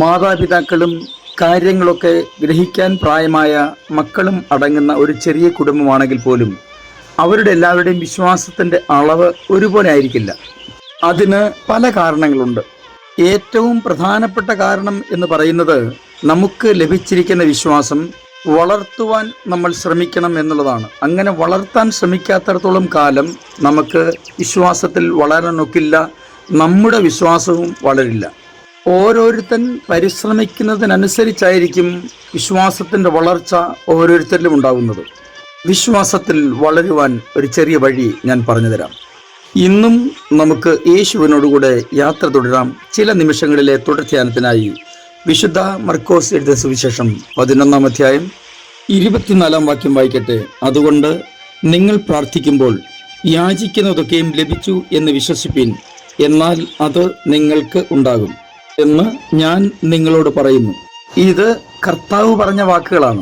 മാതാപിതാക്കളും കാര്യങ്ങളൊക്കെ ഗ്രഹിക്കാൻ പ്രായമായ മക്കളും അടങ്ങുന്ന ഒരു ചെറിയ കുടുംബമാണെങ്കിൽ പോലും അവരുടെ എല്ലാവരുടെയും വിശ്വാസത്തിൻ്റെ അളവ് ഒരുപോലെ ആയിരിക്കില്ല. അതിന് പല കാരണങ്ങളുണ്ട്. ഏറ്റവും പ്രധാനപ്പെട്ട കാരണം എന്ന് പറയുന്നത് നമുക്ക് ലഭിച്ചിരിക്കുന്ന വിശ്വാസം വളർത്തുവാൻ നമ്മൾ ശ്രമിക്കണം എന്നുള്ളതാണ്. അങ്ങനെ വളർത്താൻ ശ്രമിക്കാത്തിടത്തോളം കാലം നമുക്ക് വിശ്വാസത്തിൽ വളരാനൊക്കില്ല, നമ്മുടെ വിശ്വാസവും വളരില്ല. ഓരോരുത്തൻ പരിശ്രമിക്കുന്നതിനനുസരിച്ചായിരിക്കും വിശ്വാസത്തിൻ്റെ വളർച്ച ഓരോരുത്തരിലും ഉണ്ടാകുന്നത്. വിശ്വാസത്തിൽ വളരുവാൻ ഒരു ചെറിയ വഴി ഞാൻ പറഞ്ഞു തരാം. ഇന്നും നമുക്ക് യേശുവിനോടുകൂടെ യാത്ര തുടരാം. ചില നിമിഷങ്ങളിലെ തുടർധ്യാനത്തിനായി വിശുദ്ധ മർക്കോസ് എഴുതിയ സുവിശേഷം 11-ാം അധ്യായം 24-ാം വാക്യം വായിക്കട്ടെ. അതുകൊണ്ട് നിങ്ങൾ പ്രാർത്ഥിക്കുമ്പോൾ യാചിക്കുന്നതൊക്കെയും ലഭിച്ചു എന്ന് വിശ്വസിപ്പിൻ, എന്നാൽ അത് നിങ്ങൾക്ക് ഉണ്ടാകും എന്ന് ഞാൻ നിങ്ങളോട് പറയുന്നു. ഇത് കർത്താവ് പറഞ്ഞ വാക്കുകളാണ്.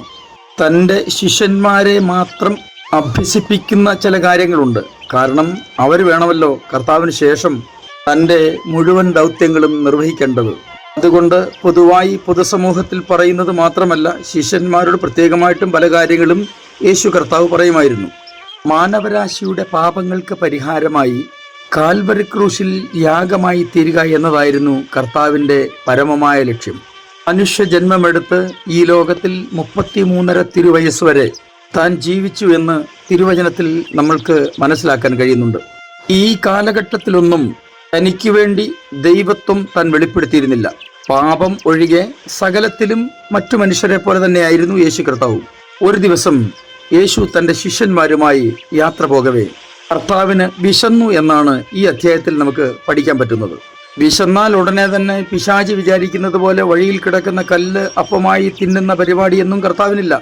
തൻ്റെ ശിഷ്യന്മാരെ മാത്രം അഭ്യസിപ്പിക്കുന്ന ചില കാര്യങ്ങളുണ്ട്. കാരണം അവർ വേണമല്ലോ കർത്താവിന് ശേഷം തൻ്റെ മുഴുവൻ ദൗത്യങ്ങളും നിർവഹിക്കേണ്ടത്. അതുകൊണ്ട് പൊതുവായി പൊതുസമൂഹത്തിൽ പറയുന്നത് മാത്രമല്ല, ശിഷ്യന്മാരോട് പ്രത്യേകമായിട്ടും പല കാര്യങ്ങളും യേശു കർത്താവ് പറയുമായിരുന്നു. മാനവരാശിയുടെ പാപങ്ങൾക്ക് പരിഹാരമായി കാൽവരി ക്രൂശിൽ യാഗമായി തീരുക എന്നതായിരുന്നു കർത്താവിൻ്റെ പരമമായ ലക്ഷ്യം. മനുഷ്യജന്മമെടുത്ത് ഈ ലോകത്തിൽ 33.5 തിരുവയസ്സ് വരെ താൻ ജീവിച്ചു എന്ന് തിരുവചനത്തിൽ നമ്മൾക്ക് മനസ്സിലാക്കാൻ കഴിയുന്നുണ്ട്. ഈ കാലഘട്ടത്തിലൊന്നും തനിക്ക് വേണ്ടി ദൈവത്വം താൻ വെളിപ്പെടുത്തിയിരുന്നില്ല. പാപം ഒഴികെ സകലത്തിലും മറ്റു മനുഷ്യരെ പോലെ തന്നെയായിരുന്നു യേശു കർത്താവ്. ഒരു ദിവസം യേശു തൻ്റെ ശിഷ്യന്മാരുമായി യാത്ര പോകവേ കർത്താവിന് വിശന്നു എന്നാണ് ഈ അധ്യായത്തിൽ നമുക്ക് പഠിക്കാൻ പറ്റുന്നത്. വിശന്നാൽ ഉടനെ തന്നെ പിശാച് വിചാരിക്കുന്നത് പോലെ വഴിയിൽ കിടക്കുന്ന കല്ല് അപ്പമായി തിന്നുന്ന പരിപാടിയൊന്നും കർത്താവിനില്ല.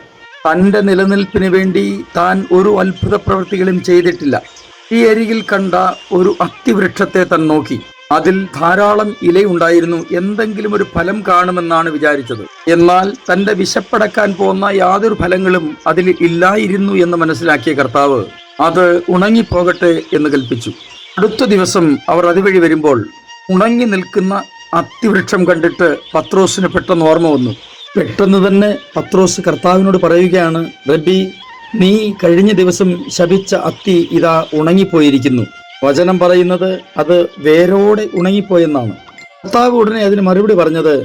തൻ്റെ നിലനിൽപ്പിന് വേണ്ടി താൻ ഒരു അത്ഭുത പ്രവൃത്തികളും ചെയ്തിട്ടില്ല. ഈ അരികിൽ കണ്ട ഒരു അത്തിവൃക്ഷത്തെ താൻ നോക്കി. അതിൽ ധാരാളം ഇലയുണ്ടായിരുന്നു. എന്തെങ്കിലും ഒരു ഫലം കാണുമെന്നാണ് വിചാരിച്ചത്. എന്നാൽ തൻ്റെ വിശപ്പടക്കാൻ പോകുന്ന യാതൊരു ഫലങ്ങളും അതിൽ ഇല്ലായിരുന്നു എന്ന് മനസ്സിലാക്കിയ കർത്താവ് അത് ഉണങ്ങിപ്പോകട്ടെ എന്ന് കൽപ്പിച്ചു. അടുത്ത ദിവസം അവർ അതുവഴി വരുമ്പോൾ ഉണങ്ങി നിൽക്കുന്ന അത്തിവൃക്ഷം കണ്ടിട്ട് പത്രോസിന് പെട്ടെന്ന് ഓർമ്മ വന്നു. പെട്ടെന്ന് തന്നെ പത്രോസ് കർത്താവിനോട് പറയുകയാണ്, റബ്ബി, നീ കഴിഞ്ഞ ദിവസം ശപിച്ച അത്തി ഇതാ ഉണങ്ങിപ്പോയിരിക്കുന്നു. വചനം പറയുന്നത് അത് വേരോടെ ഉണങ്ങിപ്പോയെന്നാണ്. കർത്താവ് ഉടനെ അതിന് മറുപടി പറഞ്ഞത്,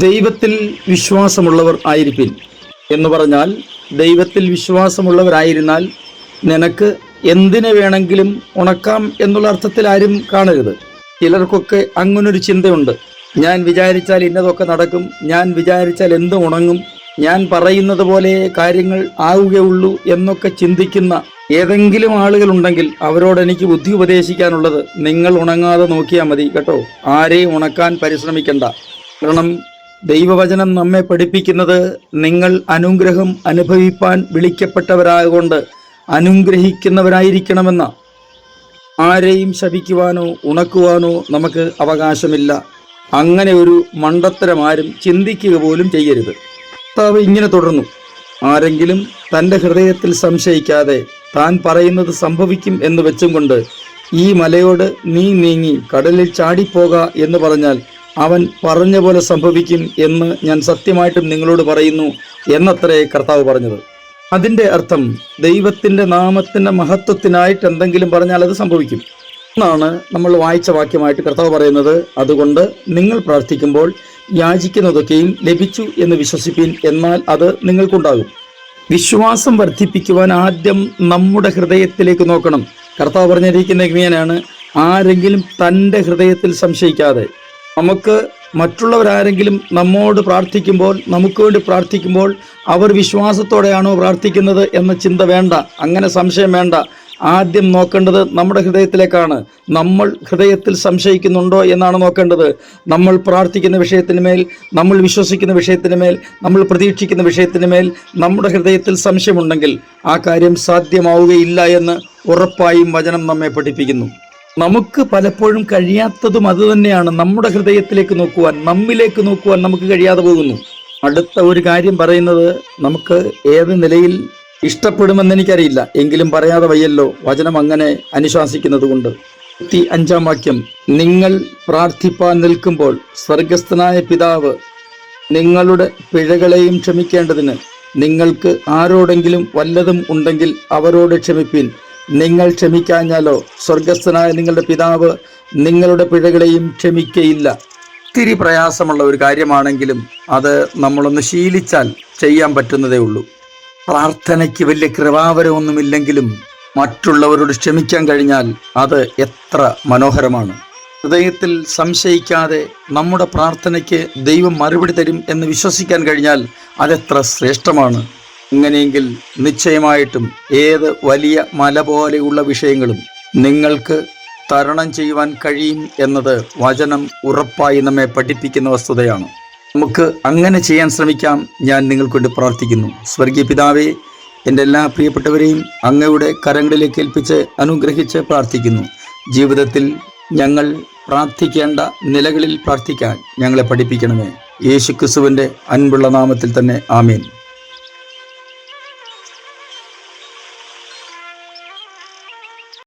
ദൈവത്തിൽ വിശ്വാസമുള്ളവർ ആയിരിപ്പിൻ എന്ന് പറഞ്ഞാൽ, ദൈവത്തിൽ വിശ്വാസമുള്ളവരായിരുന്നാൽ നിനക്ക് എന്തിനെ വേണമെങ്കിലും ഉണക്കാം എന്നുള്ള അർത്ഥത്തിൽ ആരും കാണരുത്. ചിലർക്കൊക്കെ അങ്ങനൊരു ചിന്തയുണ്ട്. ഞാൻ വിചാരിച്ചാൽ ഇന്നതൊക്കെ നടക്കും, ഞാൻ വിചാരിച്ചാൽ എന്ത് ഉണങ്ങും, ഞാൻ പറയുന്നത് പോലെ കാര്യങ്ങൾ ആവുകയുള്ളൂ എന്നൊക്കെ ചിന്തിക്കുന്ന ഏതെങ്കിലും ആളുകളുണ്ടെങ്കിൽ അവരോട് എനിക്ക് ബുദ്ധി ഉപദേശിക്കാനുള്ളത്, നിങ്ങൾ ഉണങ്ങാതെ നോക്കിയാൽ മതി കേട്ടോ. ആരെയും ഉണക്കാൻ പരിശ്രമിക്കണ്ട. കാരണം ദൈവവചനം നമ്മെ പഠിപ്പിക്കുന്നത് നിങ്ങൾ അനുഗ്രഹം അനുഭവിപ്പാൻ വിളിക്കപ്പെട്ടവരാകൊണ്ട് അനുഗ്രഹിക്കുന്നവരായിരിക്കണമെന്ന. ആരെയും ശപിക്കുവാനോ ഉണക്കുവാനോ നമുക്ക് അവകാശമില്ല. അങ്ങനെ ഒരു മണ്ടത്തരം ആരും ചിന്തിക്കുക പോലും ചെയ്യരുത്. കർത്താവ് ഇങ്ങനെ തുടർന്നു, ആരെങ്കിലും തൻ്റെ ഹൃദയത്തിൽ സംശയിക്കാതെ താൻ പറയുന്നത് സംഭവിക്കും എന്ന് വെച്ചും കൊണ്ട് ഈ മലയോട് നീ നീങ്ങി കടലിൽ ചാടിപ്പോക എന്ന് പറഞ്ഞാൽ അവൻ പറഞ്ഞ പോലെ സംഭവിക്കും എന്ന് ഞാൻ സത്യമായിട്ടും നിങ്ങളോട് പറയുന്നു എന്നത്രേ കർത്താവ് പറഞ്ഞത്. അതിൻ്റെ അർത്ഥം ദൈവത്തിൻ്റെ നാമത്തിൻ്റെ മഹത്വത്തിനായിട്ട് എന്തെങ്കിലും പറഞ്ഞാൽ അത് സംഭവിക്കും എന്നാണ് നമ്മൾ വായിച്ച വാക്യമായിട്ട് കർത്താവ് പറയുന്നത്. അതുകൊണ്ട് നിങ്ങൾ പ്രാർത്ഥിക്കുമ്പോൾ യാചിക്കുന്നതൊക്കെയും ലഭിച്ചു എന്ന് വിശ്വസിപ്പിൻ, എന്നാൽ അത് നിങ്ങൾക്കുണ്ടാകും. വിശ്വാസം വർദ്ധിപ്പിക്കുവാൻ ആദ്യം നമ്മുടെ ഹൃദയത്തിലേക്ക് നോക്കണം. കർത്താവ് പറഞ്ഞിരിക്കുന്ന ഇങ്ങനെയാണ്, ആരെങ്കിലും തൻ്റെ ഹൃദയത്തിൽ സംശയിക്കാതെ. നമുക്ക് മറ്റുള്ളവരാരെങ്കിലും നമ്മോട് പ്രാർത്ഥിക്കുമ്പോൾ, നമുക്ക് വേണ്ടി പ്രാർത്ഥിക്കുമ്പോൾ അവർ വിശ്വാസത്തോടെയാണോ പ്രാർത്ഥിക്കുന്നത് എന്ന ചിന്ത വേണ്ട, അങ്ങനെ സംശയം വേണ്ട. ആദ്യം നോക്കേണ്ടത് നമ്മുടെ ഹൃദയത്തിലേക്കാണ്. നമ്മൾ ഹൃദയത്തിൽ സംശയിക്കുന്നുണ്ടോ എന്നാണ് നോക്കേണ്ടത്. നമ്മൾ പ്രാർത്ഥിക്കുന്ന വിഷയത്തിന് മേൽ, നമ്മൾ വിശ്വസിക്കുന്ന വിഷയത്തിന് മേൽ, നമ്മൾ പ്രതീക്ഷിക്കുന്ന വിഷയത്തിന് മേൽ നമ്മുടെ ഹൃദയത്തിൽ സംശയമുണ്ടെങ്കിൽ ആ കാര്യം സാധ്യമാവുകയില്ല എന്ന് ഉറപ്പായും വചനം നമ്മെ പഠിപ്പിക്കുന്നു. നമുക്ക് പലപ്പോഴും കഴിയാത്തതും അതുതന്നെയാണ്. നമ്മുടെ ഹൃദയത്തിലേക്ക് നോക്കുവാൻ, നമ്മിലേക്ക് നോക്കുവാൻ നമുക്ക് കഴിയാതെ പോകുന്നു. അടുത്ത ഒരു കാര്യം പറയുന്നത്, നമുക്ക് ഏത് നിലയിൽ ഇഷ്ടപ്പെടുമെന്ന് എനിക്കറിയില്ല, എങ്കിലും പറയാതെ വയ്യല്ലോ, വചനം അങ്ങനെ അനുശാസിക്കുന്നത് കൊണ്ട്. 5-ാം വാക്യം, നിങ്ങൾ പ്രാർത്ഥിപ്പാൻ നിൽക്കുമ്പോൾ സ്വർഗസ്ഥനായ പിതാവ് നിങ്ങളുടെ പിഴകളെയും ക്ഷമിക്കേണ്ടതിന് നിങ്ങൾക്ക് ആരോടെങ്കിലും വല്ലതും ഉണ്ടെങ്കിൽ അവരോട് ക്ഷമിപ്പിൻ. നിങ്ങൾ ക്ഷമിക്കാഞ്ഞാലോ സ്വർഗസ്ഥനായ നിങ്ങളുടെ പിതാവ് നിങ്ങളുടെ പിഴകളെയും ക്ഷമിക്കയില്ല. ഇത്തിരി പ്രയാസമുള്ള ഒരു കാര്യമാണെങ്കിലും അത് നമ്മളൊന്ന് ശീലിച്ചാൽ ചെയ്യാൻ പറ്റുന്നതേ ഉള്ളൂ. പ്രാർത്ഥനയ്ക്ക് വലിയ കൃപാവരമൊന്നുമില്ലെങ്കിലും മറ്റുള്ളവരോട് ക്ഷമിക്കാൻ കഴിഞ്ഞാൽ അത് എത്ര മനോഹരമാണ്. ഹൃദയത്തിൽ സംശയിക്കാതെ നമ്മുടെ പ്രാർത്ഥനയ്ക്ക് ദൈവം മറുപടി തരും എന്ന് വിശ്വസിക്കാൻ കഴിഞ്ഞാൽ അതെത്ര ശ്രേഷ്ഠമാണ്. ഇങ്ങനെയെങ്കിൽ നിശ്ചയമായിട്ടും ഏത് വലിയ മല പോലെയുള്ള വിഷയങ്ങളും നിങ്ങൾക്ക് തരണം ചെയ്യുവാൻ കഴിയും എന്നത് വചനം ഉറപ്പായി നമ്മെ പഠിപ്പിക്കുന്ന വസ്തുതയാണ്. നമുക്ക് അങ്ങനെ ചെയ്യാൻ ശ്രമിക്കാം. ഞാൻ നിങ്ങൾക്ക് വേണ്ടി പ്രാർത്ഥിക്കുന്നു. സ്വർഗീയ പിതാവേ, എൻ്റെ എല്ലാ പ്രിയപ്പെട്ടവരെയും അങ്ങയുടെ കരങ്ങളിലേക്ക് ഏൽപ്പിച്ച് അനുഗ്രഹിച്ച് പ്രാർത്ഥിക്കുന്നു. ജീവിതത്തിൽ ഞങ്ങൾ പ്രാർത്ഥിക്കേണ്ട നിലകളിൽ പ്രാർത്ഥിക്കാൻ ഞങ്ങളെ പഠിപ്പിക്കണമേ. യേശുക്രിസ്തുവിൻ്റെ അൻപുള്ള നാമത്തിൽ തന്നെ ആമേൻ.